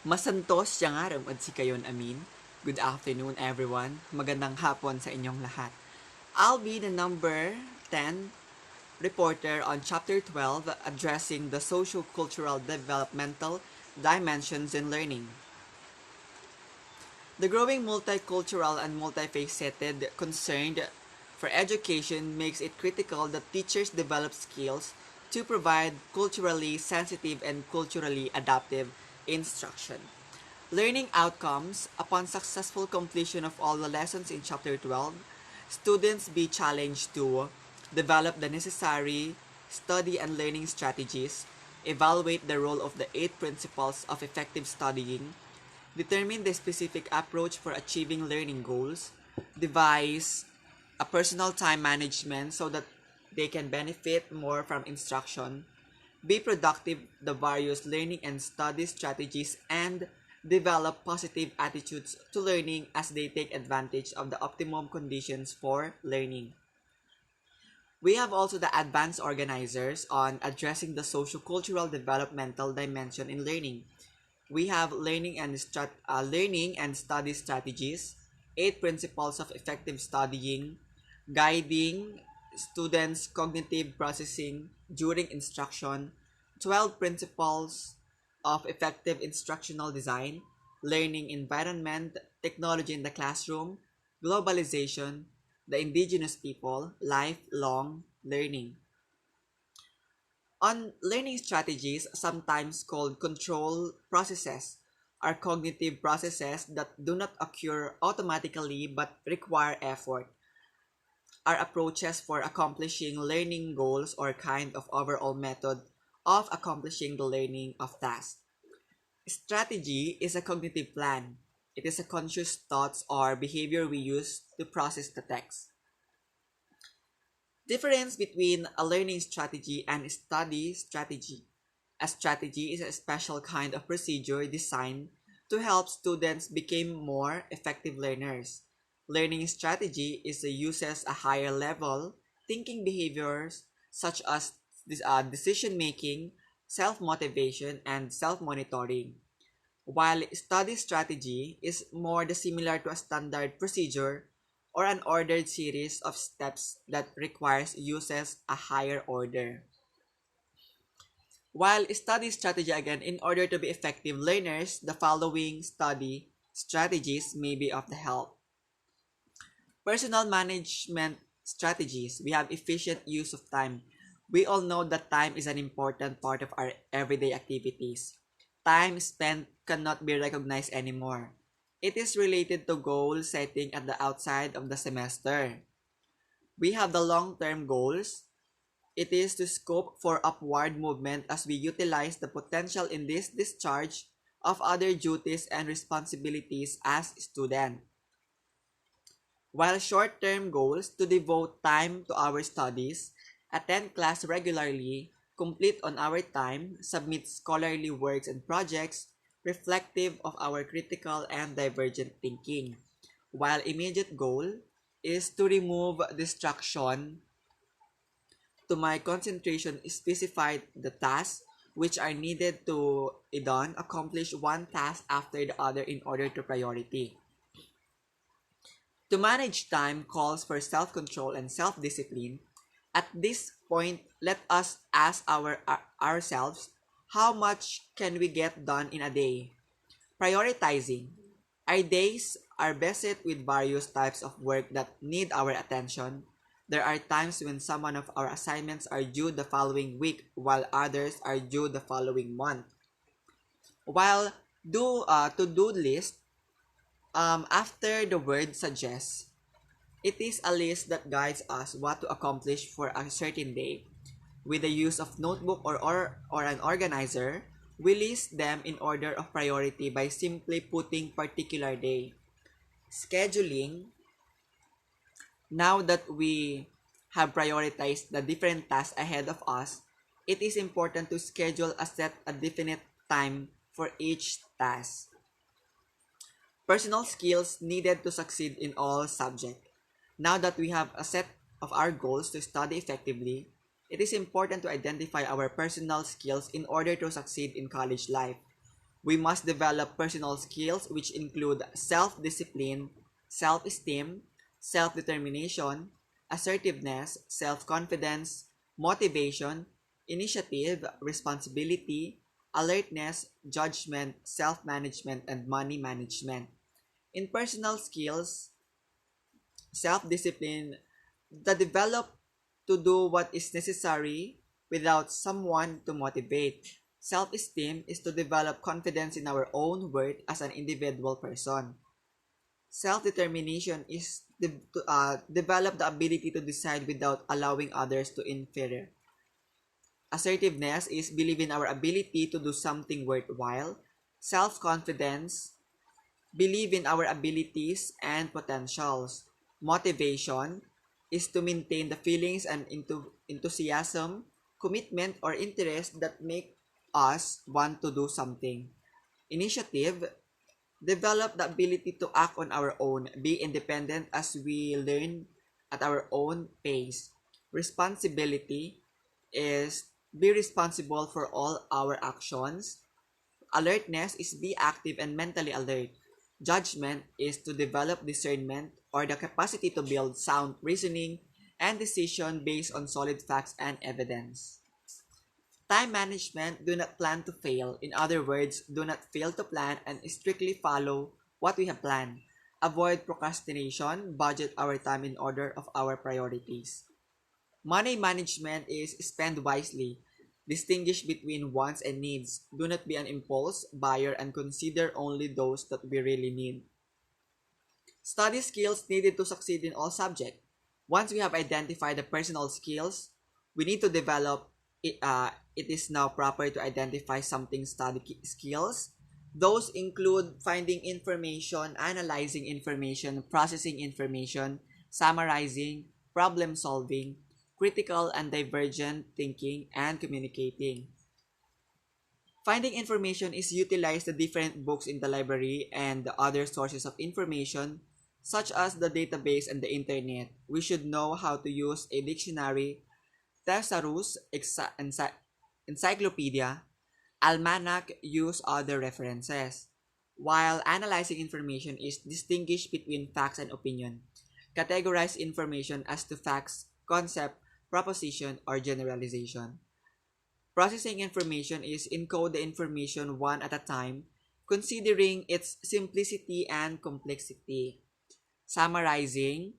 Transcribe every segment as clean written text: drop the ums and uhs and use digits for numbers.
Masantos siya nga ram at si kayon amin. Good afternoon everyone. Magandang hapon sa inyong lahat. I'll be the number 10 reporter on chapter 12 addressing the socio-cultural developmental dimensions in learning. The growing multicultural and multifaceted concern for education makes it critical that teachers develop skills to provide culturally sensitive and culturally adaptive instruction. Learning outcomes. Upon successful completion of all the lessons in Chapter 12, students be challenged to develop the necessary study and learning strategies, evaluate the role of the 8 principles of effective studying, determine the specific approach for achieving learning goals, devise a personal time management so that they can benefit more from instruction, be productive the various learning and study strategies, and develop positive attitudes to learning as they take advantage of the optimum conditions for learning. We have also the advanced organizers on addressing the socio-cultural developmental dimension in learning. We have learning and study strategies, 8 principles of effective studying, guiding students' cognitive processing during instruction, 12 principles of effective instructional design, learning environment, technology in the classroom, globalization, the indigenous people, lifelong learning. On learning strategies, sometimes called control processes, are cognitive processes that do not occur automatically but require effort, are approaches for accomplishing learning goals or kind of overall method of accomplishing the learning of tasks. Strategy is a cognitive plan. It is a conscious thoughts or behavior we use to process the text. Difference between a learning strategy and study strategy. A strategy is a special kind of procedure designed to help students become more effective learners. Learning strategy is a uses a higher level thinking behaviors such as decision making, self-motivation, and self-monitoring. While study strategy is more similar to a standard procedure or an ordered series of steps that requires uses a higher order. While study strategy again, in order to be effective learners, the following study strategies may be of the help. Personal management strategies. We have efficient use of time. We all know that time is an important part of our everyday activities. Time spent cannot be recognized anymore. It is related to goal setting at the outside of the semester. We have the long-term goals. It is to scope for upward movement as we utilize the potential in this discharge of other duties and responsibilities as student. While short-term goals to devote time to our studies, attend class regularly, complete on our time, submit scholarly works and projects reflective of our critical and divergent thinking. While immediate goal is to remove distraction to my concentration specified the tasks which are needed to done accomplish one task after the other in order to priority. To manage time calls for self-control and self-discipline. At this point, let us ask ourselves, how much can we get done in a day? Prioritizing. Our days are beset with various types of work that need our attention. There are times when some of our assignments are due the following week while others are due the following month. While to-do list, after the word suggests, it is a list that guides us what to accomplish for a certain day. With the use of notebook or an organizer, we list them in order of priority by simply putting particular day. Scheduling. Now that we have prioritized the different tasks ahead of us, it is important to schedule a definite time for each task. Personal skills needed to succeed in all subjects. Now that we have a set of our goals to study effectively, it is important to identify our personal skills in order to succeed in college life. We must develop personal skills which include self-discipline, self-esteem, self-determination, assertiveness, self-confidence, motivation, initiative, responsibility, alertness, judgment, self-management, and money management. In personal skills, self-discipline, the develop to do what is necessary without someone to motivate. Self-esteem is to develop confidence in our own worth as an individual person. Self-determination is to develop the ability to decide without allowing others to interfere. Assertiveness is believe in our ability to do something worthwhile. Self-confidence, believe in our abilities and potentials. Motivation is to maintain the feelings and enthusiasm, commitment, or interest that make us want to do something. Initiative, develop the ability to act on our own, be independent as we learn at our own pace. Responsibility is be responsible for all our actions. Alertness is be active and mentally alert. Judgment is to develop discernment or the capacity to build sound reasoning and decision based on solid facts and evidence. Time management, do not plan to fail. In other words, do not fail to plan and strictly follow what we have planned. Avoid procrastination, budget our time in order of our priorities. Money management is spend wisely. Distinguish between wants and needs. Do not be an impulse buyer and consider only those that we really need. Study skills needed to succeed in all subjects. Once we have identified the personal skills, we need to develop it. It is now proper to identify something study skills. Those include finding information, analyzing information, processing information, summarizing, problem solving, critical and divergent thinking, and communicating. Finding information is utilize the different books in the library and the other sources of information such as the database and the internet. We should know how to use a dictionary, thesaurus, encyclopedia, almanac, use other references. While analyzing information is distinguish between facts and opinion. Categorize information as to facts, concept, proposition, or generalization. Processing information is encode the information one at a time, considering its simplicity and complexity. Summarizing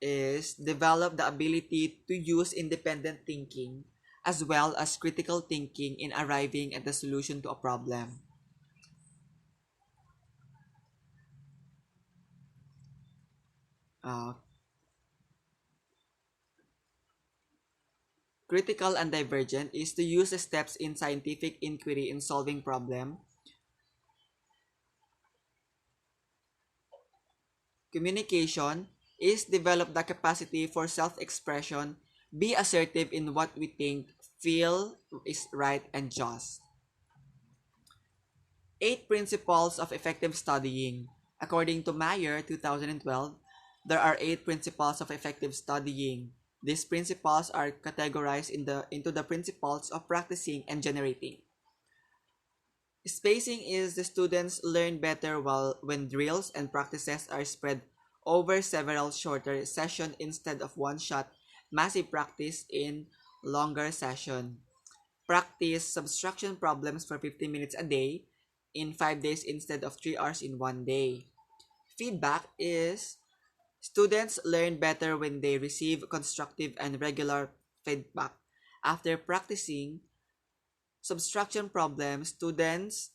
is develop the ability to use independent thinking as well as critical thinking in arriving at the solution to a problem. Uh, Critical and divergent is to use the steps in scientific inquiry in solving problem. Communication is develop the capacity for self-expression, be assertive in what we think, feel is right and just. 8 principles of effective studying. According to Mayer 2012, there are 8 principles of effective studying. These principles are categorized into the principles of practicing and generating. Spacing is the students learn better when drills and practices are spread over several shorter sessions instead of one shot, massive practice in longer session. Practice subtraction problems for 15 minutes a day in 5 days instead of 3 hours in one day. Feedback is students learn better when they receive constructive and regular feedback. After practicing subtraction problems, students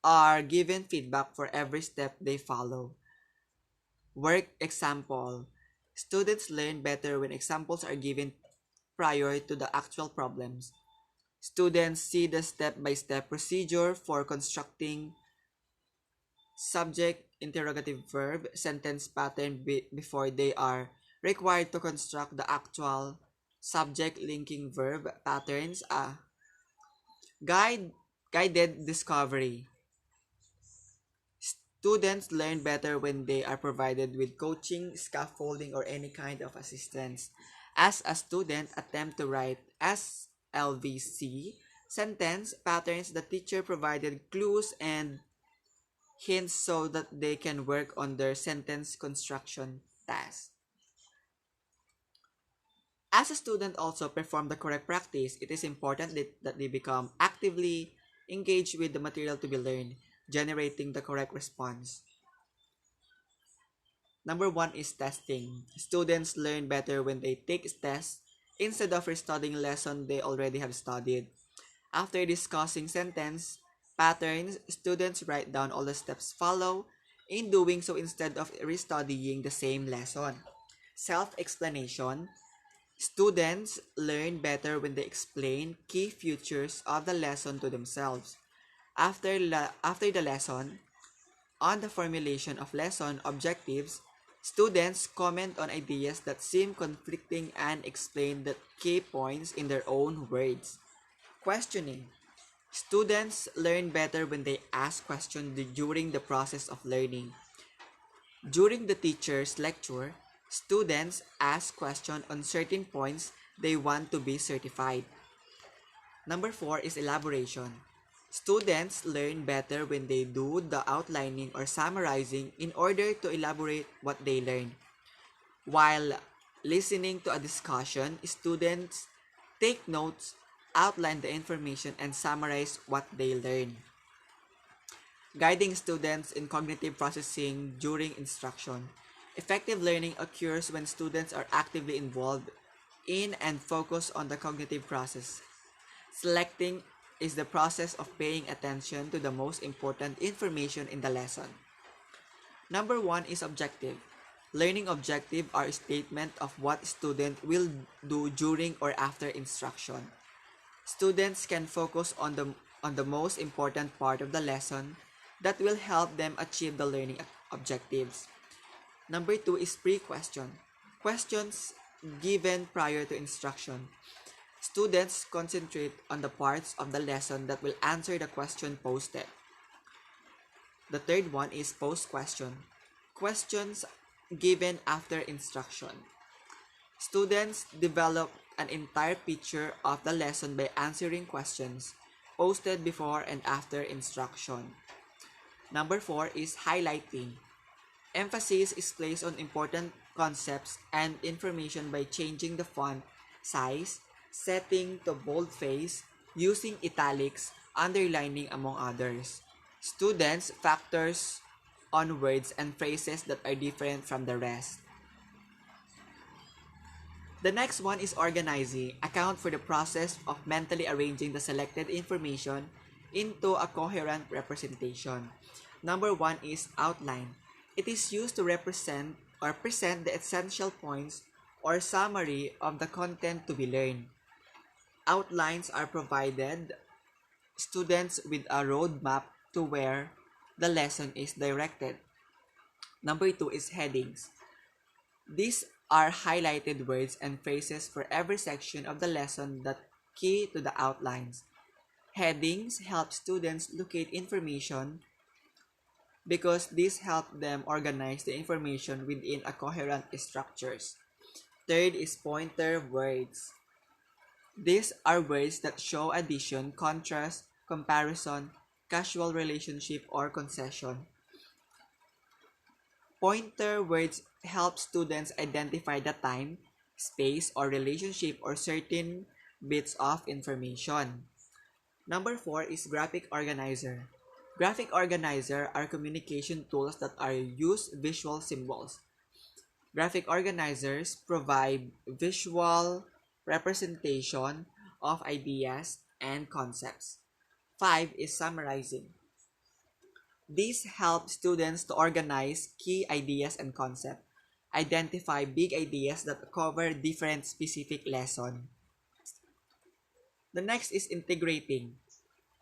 are given feedback for every step they follow. Work example. Students learn better when examples are given prior to the actual problems. Students see the step-by-step procedure for constructing subject, interrogative verb, sentence pattern before they are required to construct the actual subject linking verb patterns. Guide Guided discovery. Students learn better when they are provided with coaching, scaffolding, or any kind of assistance. As a student attempt to write SLVC, Sentence patterns, the teacher provided clues and hints so that they can work on their sentence construction task. As a student also perform the correct practice, it is important that they become actively engaged with the material to be learned, generating the correct response. Number one is testing. Students learn better when they take tests instead of restudying lesson they already have studied. After discussing sentence patterns, students write down all the steps follow in doing so instead of restudying the same lesson. Self-explanation. Students learn better when they explain key features of the lesson to themselves. After the lesson, on the formulation of lesson objectives, students comment on ideas that seem conflicting and explain the key points in their own words. Questioning. Students learn better when they ask questions during the process of learning. During the teacher's lecture, students ask questions on certain points they want to be certified. Number four is elaboration. Students learn better when they do the outlining or summarizing in order to elaborate what they learn. While listening to a discussion, students take notes, outline the information, and summarize what they learn. Guiding students in cognitive processing during instruction. Effective learning occurs when students are actively involved in and focus on the cognitive process. Selecting is the process of paying attention to the most important information in the lesson. Number one is objective. Learning objective are a statement of what student will do during or after instruction. Students can focus on the most important part of the lesson that will help them achieve the learning objectives. Number two is pre-question. Questions given prior to instruction. Students concentrate on the parts of the lesson that will answer the question posted. The third one is post-question. Questions given after instruction. Students develop an entire picture of the lesson by answering questions posted before and after instruction. Number four is highlighting. Emphasis is placed on important concepts and information by changing the font size, setting to boldface, using italics, underlining, among others. Students factors on words and phrases that are different from the rest. The next one is organizing. Account for the process of mentally arranging the selected information into a coherent representation. Number one is outline. It is used to represent or present the essential points or summary of the content to be learned. Outlines are provided students with a roadmap to where the lesson is directed. Number two is headings. These are highlighted words and phrases for every section of the lesson that key to the outlines. Headings help students locate information because these help them organize the information within a coherent structures. Third is pointer words. These are words that show addition, contrast, comparison, casual relationship, or concession. Pointer words help students identify the time, space, or relationship or certain bits of information. Number four is graphic organizer. Graphic organizer are communication tools that are use visual symbols. Graphic organizers provide visual representation of ideas and concepts. Five is summarizing. These help students to organize key ideas and concepts, identify big ideas that cover different specific lessons. The next is integrating.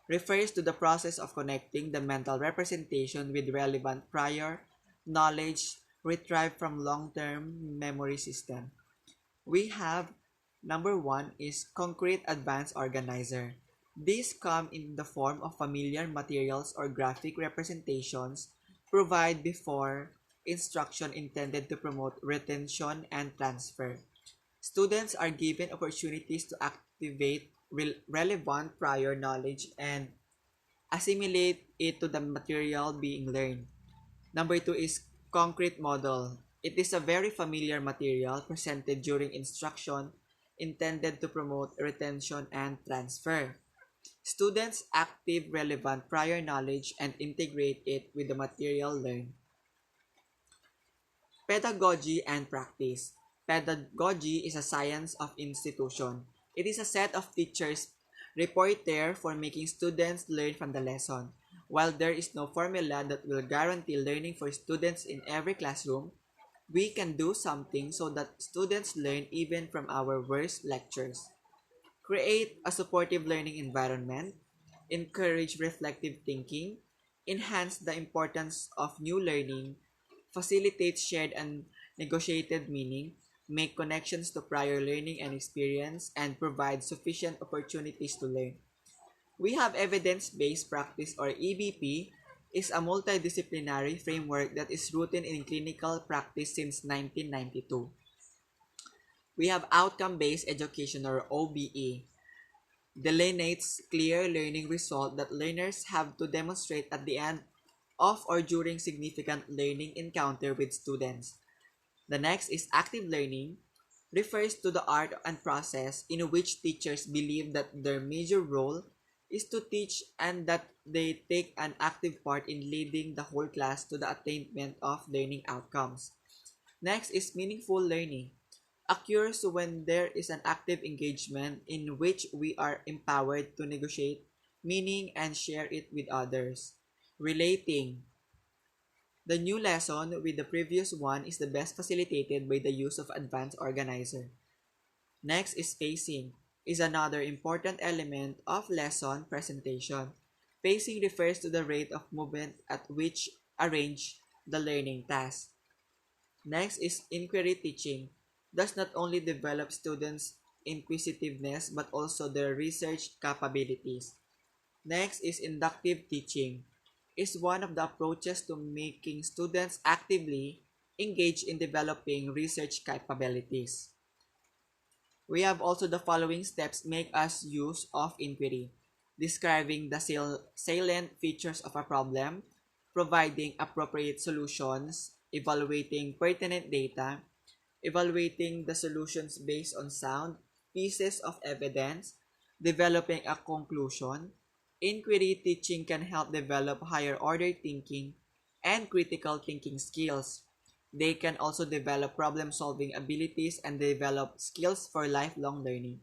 Refers to the process of connecting the mental representation with relevant prior knowledge retrieved from long-term memory system. We have number one is concrete advanced organizer. These come in the form of familiar materials or graphic representations provided before instruction intended to promote retention and transfer. Students are given opportunities to activate relevant prior knowledge and assimilate it to the material being learned. Number two is concrete model. It is a very familiar material presented during instruction intended to promote retention and transfer. Students active relevant prior knowledge and integrate it with the material learned. Pedagogy and practice. Pedagogy is a science of institution. It is a set of teachers reporter for making students learn from the lesson. While there is no formula that will guarantee learning for students in every classroom, we can do something so that students learn even from our worst lectures. Create a supportive learning environment, encourage reflective thinking, enhance the importance of new learning, facilitate shared and negotiated meaning, make connections to prior learning and experience, and provide sufficient opportunities to learn. We have evidence-based practice or EBP is a multidisciplinary framework that is rooted in clinical practice since 1992. We have outcome-based education or OBE delineates clear learning result that learners have to demonstrate at the end of or during significant learning encounter with students. The next is active learning, refers to the art and process in which teachers believe that their major role is to teach and that they take an active part in leading the whole class to the attainment of learning outcomes. Next is meaningful learning. Occurs when there is an active engagement in which we are empowered to negotiate meaning and share it with others. Relating. The new lesson with the previous one is the best facilitated by the use of advanced organizer. Next is pacing, is another important element of lesson presentation. Pacing refers to the rate of movement at which arrange the learning task. Next is inquiry teaching. Does not only develop students' inquisitiveness but also their research capabilities. Next is inductive teaching. Is one of the approaches to making students actively engage in developing research capabilities. We have also the following steps make us use of inquiry. Describing the salient features of a problem, providing appropriate solutions, evaluating pertinent data, evaluating the solutions based on sound pieces of evidence, developing a conclusion. Inquiry teaching can help develop higher order thinking and critical thinking skills. They can also develop problem solving abilities and develop skills for lifelong learning.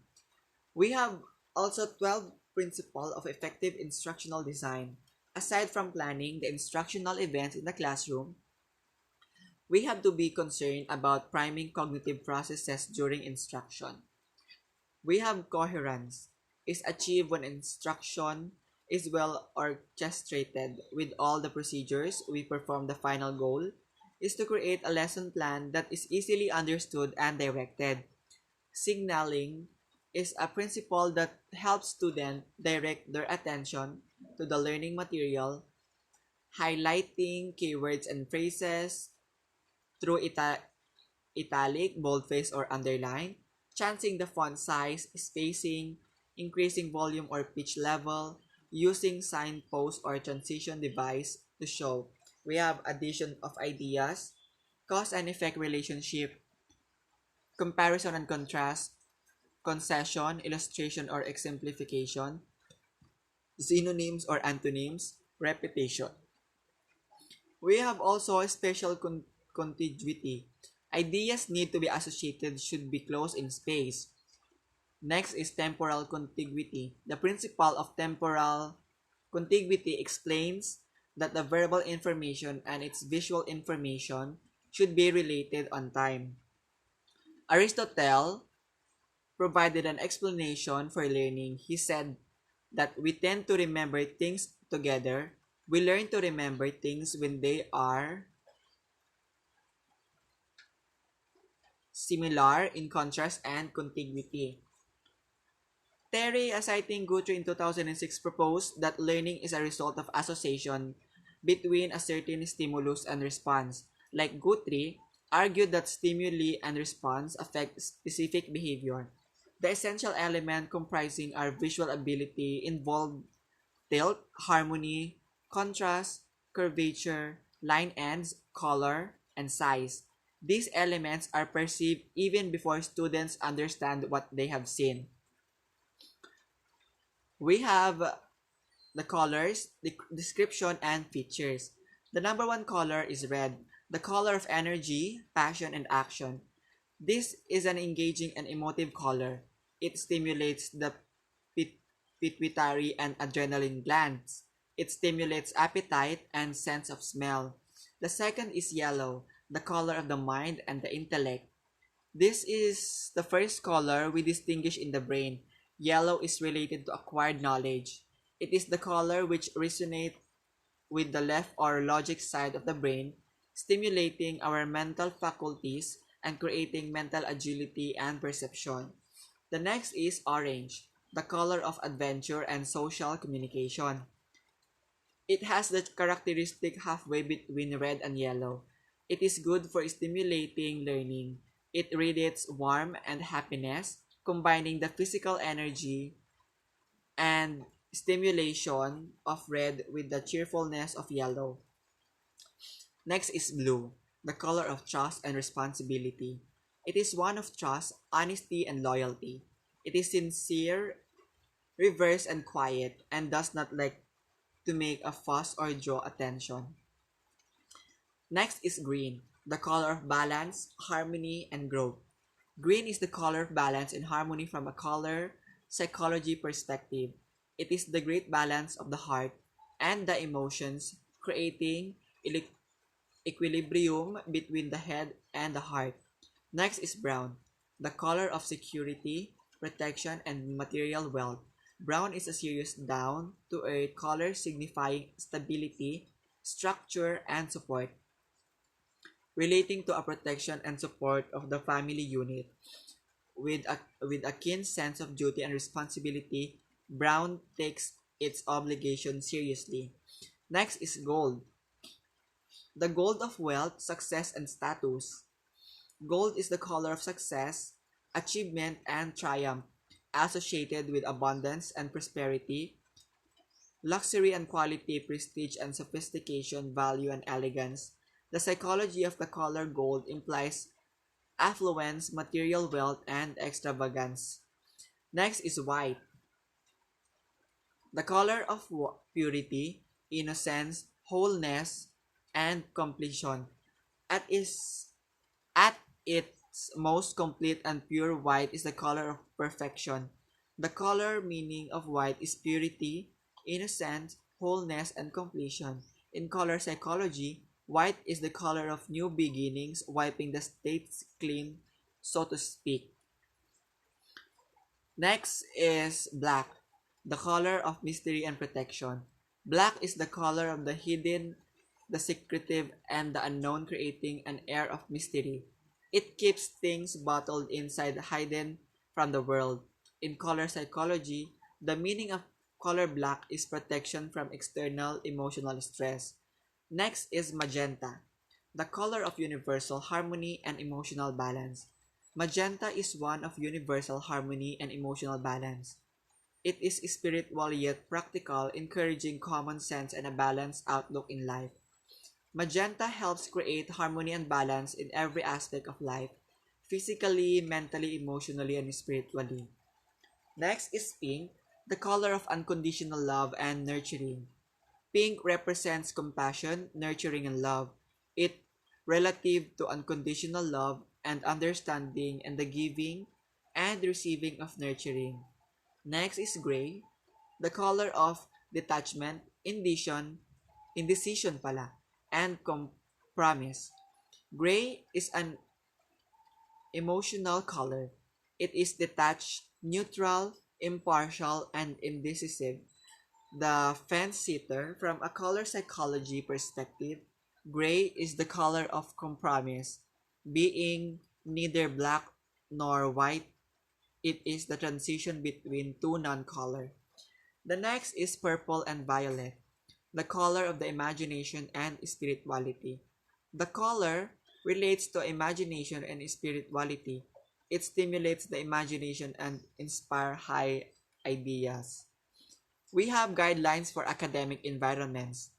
We have also 12 principles of effective instructional design. Aside from planning the instructional events in the classroom, we have to be concerned about priming cognitive processes during instruction. We have coherence is achieved when instruction is well orchestrated with all the procedures we perform. The final goal is to create a lesson plan that is easily understood and directed. Signaling is a principle that helps students direct their attention to the learning material, highlighting keywords and phrases through italic, boldface, or underline, changing the font size, spacing, increasing volume or pitch level, using signpost or transition device to show. We have addition of ideas, cause and effect relationship, comparison and contrast, concession, illustration or exemplification, synonyms or antonyms, repetition. We have also a special contiguity. Ideas need to be associated should be close in space. Next is temporal contiguity. The principle of temporal contiguity explains that the verbal information and its visual information should be related on time. Aristotle provided an explanation for learning. He said that we tend to remember things together. We learn to remember things when they are similar in contrast and contiguity. Terry, citing Guthrie in 2006, proposed that learning is a result of association between a certain stimulus and response. Like Guthrie, argued that stimuli and response affect specific behavior. The essential element comprising our visual ability involve tilt, harmony, contrast, curvature, line ends, color, and size. These elements are perceived even before students understand what they have seen. We have the colors, the description, and features. The number one color is red, the color of energy, passion, and action. This is an engaging and emotive color. It stimulates the pituitary and adrenaline glands. It stimulates appetite and sense of smell. The second is yellow, the color of the mind and the intellect. This is the first color we distinguish in the brain. Yellow is related to acquired knowledge. It is the color which resonates with the left or logic side of the brain, stimulating our mental faculties and creating mental agility and perception. The next is orange, the color of adventure and social communication. It has the characteristic halfway between red and yellow. It is good for stimulating learning. It radiates warmth and happiness, combining the physical energy and stimulation of red with the cheerfulness of yellow. Next is blue, the color of trust and responsibility. It is one of trust, honesty, and loyalty. It is sincere, reverse, and quiet, and does not like to make a fuss or draw attention. Next is green, the color of balance, harmony, and growth. Green is the color of balance and harmony from a color psychology perspective. It is the great balance of the heart and the emotions, creating equilibrium between the head and the heart. Next is brown, the color of security, protection, and material wealth. Brown is a serious down to earth color signifying stability, structure, and support, relating to a protection and support of the family unit. With a keen sense of duty and responsibility, Brown takes its obligation seriously. Next is gold, the gold of wealth, success, and status. Gold is the color of success, achievement, and triumph, associated with abundance and prosperity, luxury and quality, prestige and sophistication, value and elegance. The psychology of the color gold implies affluence, material wealth, and extravagance. Next is white, the color of purity, innocence, wholeness, and completion. At its At its most complete and pure, white is the color of perfection. The color meaning of white is purity, innocence, wholeness, and completion. In color psychology, white is the color of new beginnings, wiping the states clean, so to speak. Next is black, the color of mystery and protection. Black is the color of the hidden, the secretive, and the unknown, creating an air of mystery. It keeps things bottled inside, hidden from the world. In color psychology, the meaning of color black is protection from external emotional stress. Next is magenta, the color of universal harmony and emotional balance. Magenta is one of universal harmony and emotional balance. It is spiritual yet practical, encouraging common sense and a balanced outlook in life. Magenta helps create harmony and balance in every aspect of life, physically, mentally, emotionally, and spiritually. Next is pink, the color of unconditional love and nurturing. Pink represents compassion, nurturing, and love. It relative to unconditional love and understanding and the giving and receiving of nurturing. Next is gray, the color of detachment, indecision pala, and compromise. Gray is an emotional color. It is detached, neutral, impartial, and indecisive. The fence sitter, from a color psychology perspective, gray is the color of compromise. Being neither black nor white, it is the transition between two non-color. The next is purple and violet, the color of the imagination and spirituality. The color relates to imagination and spirituality. It stimulates the imagination and inspire high ideas. We have guidelines for academic environments.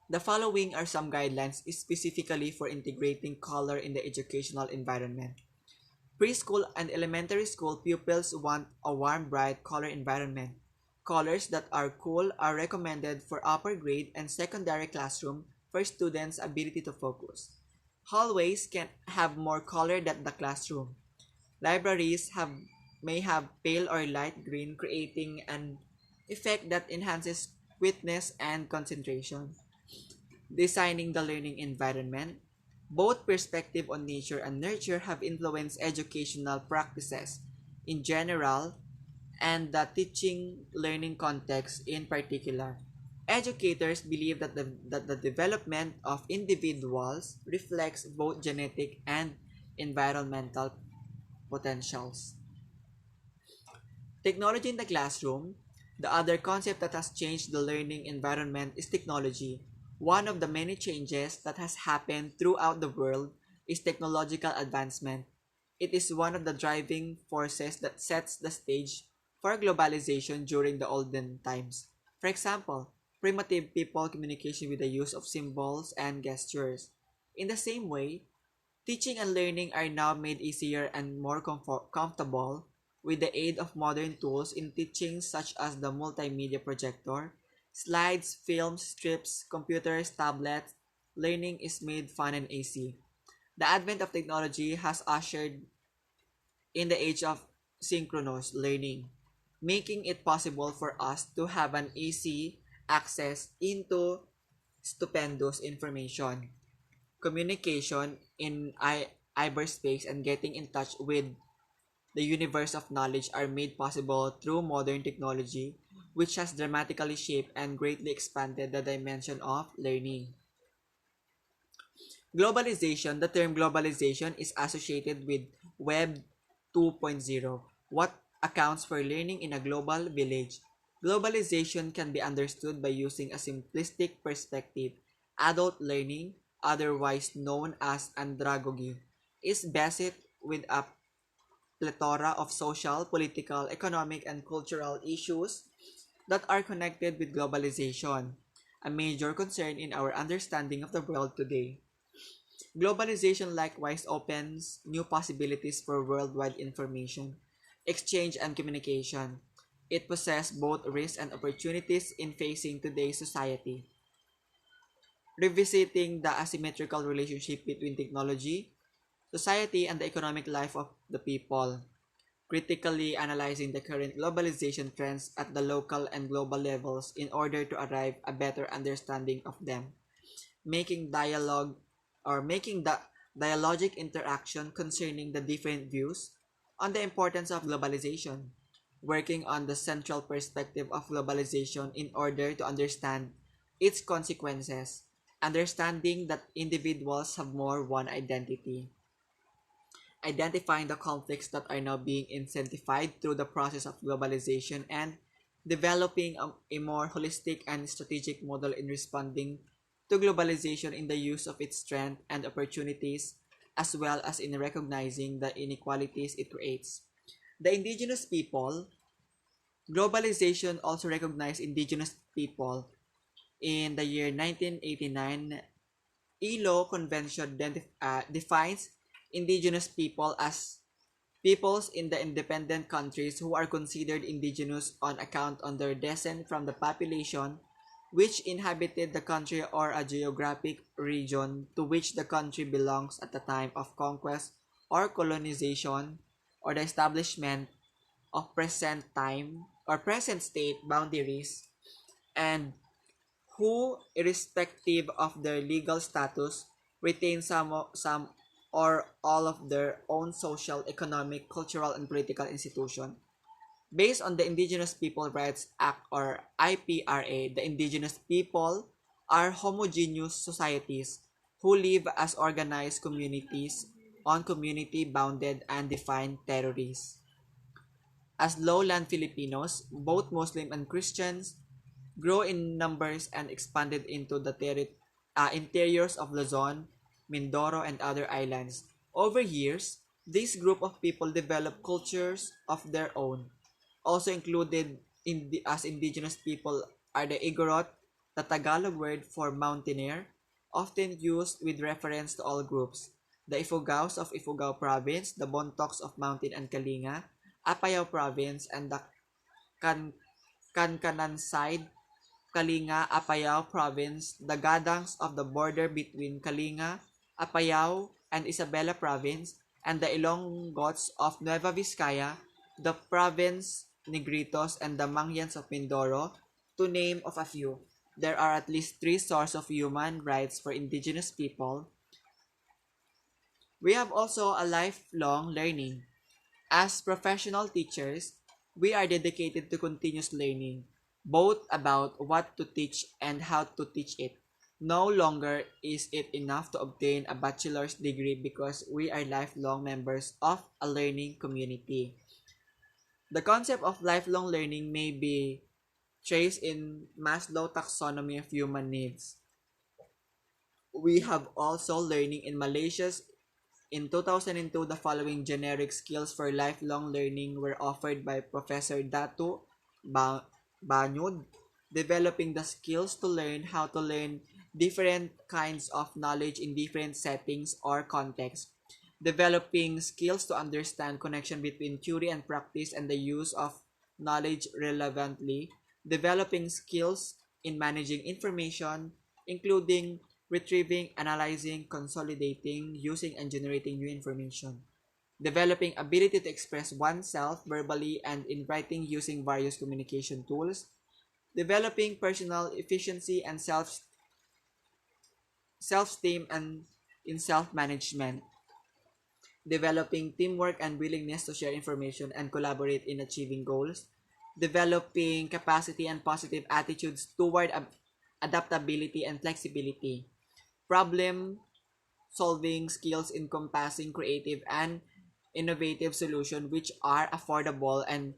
The following are some guidelines specifically for integrating color in the educational environment. Preschool and elementary school pupils want a warm, bright color environment. Colors that are cool are recommended for upper grade and secondary classroom for students' ability to focus. Hallways can have more color than the classroom. May have pale or light green, creating an effect that enhances quickness and concentration. Designing the learning environment. Both perspective on nature and nurture have influenced educational practices in general and the teaching learning context in particular. Educators believe that the development of individuals reflects both genetic and environmental potentials. Technology in the classroom. The other concept that has changed the learning environment is technology. One of the many changes that has happened throughout the world is technological advancement. It is one of the driving forces that sets the stage for globalization during the olden times. For example, primitive people communication with the use of symbols and gestures. In the same way, teaching and learning are now made easier and more comfortable with the aid of modern tools in teaching such as the multimedia projector, slides, films, strips, computers, tablets. Learning is made fun and easy. The advent of technology has ushered in the age of synchronous learning, making it possible for us to have an easy access into stupendous information. Communication in cyberspace and getting in touch with the universe of knowledge are made possible through modern technology, which has dramatically shaped and greatly expanded the dimension of learning. Globalization. The term globalization is associated with Web 2.0, what accounts for learning in a global village. Globalization can be understood by using a simplistic perspective. Adult learning, otherwise known as andragogy, is based with a plethora of social, political, economic, and cultural issues that are connected with globalization, a major concern in our understanding of the world today. Globalization likewise opens new possibilities for worldwide information, exchange, and communication. It possesses both risks and opportunities in facing today's society. Revisiting the asymmetrical relationship between technology, society, and the economic life of the people. Critically analyzing the current globalization trends at the local and global levels in order to arrive a better understanding of them. Making dialogue or making the dialogic interaction concerning the different views on the importance of globalization, working on the central perspective of globalization in order to understand its consequences, understanding that individuals have more one identity, identifying the conflicts that are now being intensified through the process of globalization, and developing a more holistic and strategic model in responding to globalization in the use of its strengths and opportunities, as well as in recognizing the inequalities it creates. The indigenous people, globalization also recognized indigenous people. In the year 1989, ILO Convention defines indigenous people as peoples in the independent countries who are considered indigenous on account of their descent from the population which inhabited the country or a geographic region to which the country belongs at the time of conquest or colonization or the establishment of present time or present state boundaries, and who, irrespective of their legal status, retain some or all of their own social, economic, cultural, and political institution. Based on the Indigenous People Rights Act or IPRA, the indigenous people are homogeneous societies who live as organized communities on community-bounded and defined territories. As lowland Filipinos, both Muslim and Christians, grow in numbers and expanded into the interiors of Luzon, Mindoro, and other islands. Over years, This group of people develop cultures of their own. Also included as indigenous people are the Igorot, the Tagalog word for mountaineer, often used with reference to all groups, the Ifugaos of Ifugao province, the Bontocs of Mountain and Kalinga, Apayao province, and the Kan Kankanan side, Kalinga, Apayao province, the Gadangs of the border between Kalinga, Apayao, and Isabela province, and the Ilonggots of Nueva Vizcaya, the province Negritos, and the Mangyans of Mindoro, to name of a few. There are at least three sources of human rights for indigenous people. We have also a lifelong learning. As professional teachers, we are dedicated to continuous learning, both about what to teach and how to teach it. No longer is it enough to obtain a bachelor's degree because we are lifelong members of a learning community. The concept of lifelong learning may be traced in Maslow's taxonomy of human needs. We have also learning in Malaysia's. In 2002, the following generic skills for lifelong learning were offered by Professor Datu Banyud, developing the skills to learn how to learn different kinds of knowledge in different settings or contexts, developing skills to understand connection between theory and practice and the use of knowledge relevantly, developing skills in managing information, including retrieving, analyzing, consolidating, using, and generating new information. Developing ability to express oneself verbally and in writing using various communication tools. Developing personal efficiency and self-esteem and in self-management. Developing teamwork and willingness to share information and collaborate in achieving goals. Developing capacity and positive attitudes toward adaptability and flexibility. Problem solving skills encompassing creative and innovative solutions which are affordable and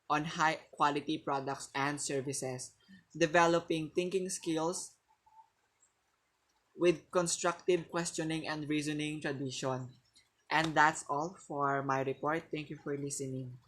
on high quality products and services. Developing thinking skills with constructive questioning and reasoning tradition. And that's all for my report. Thank you for listening.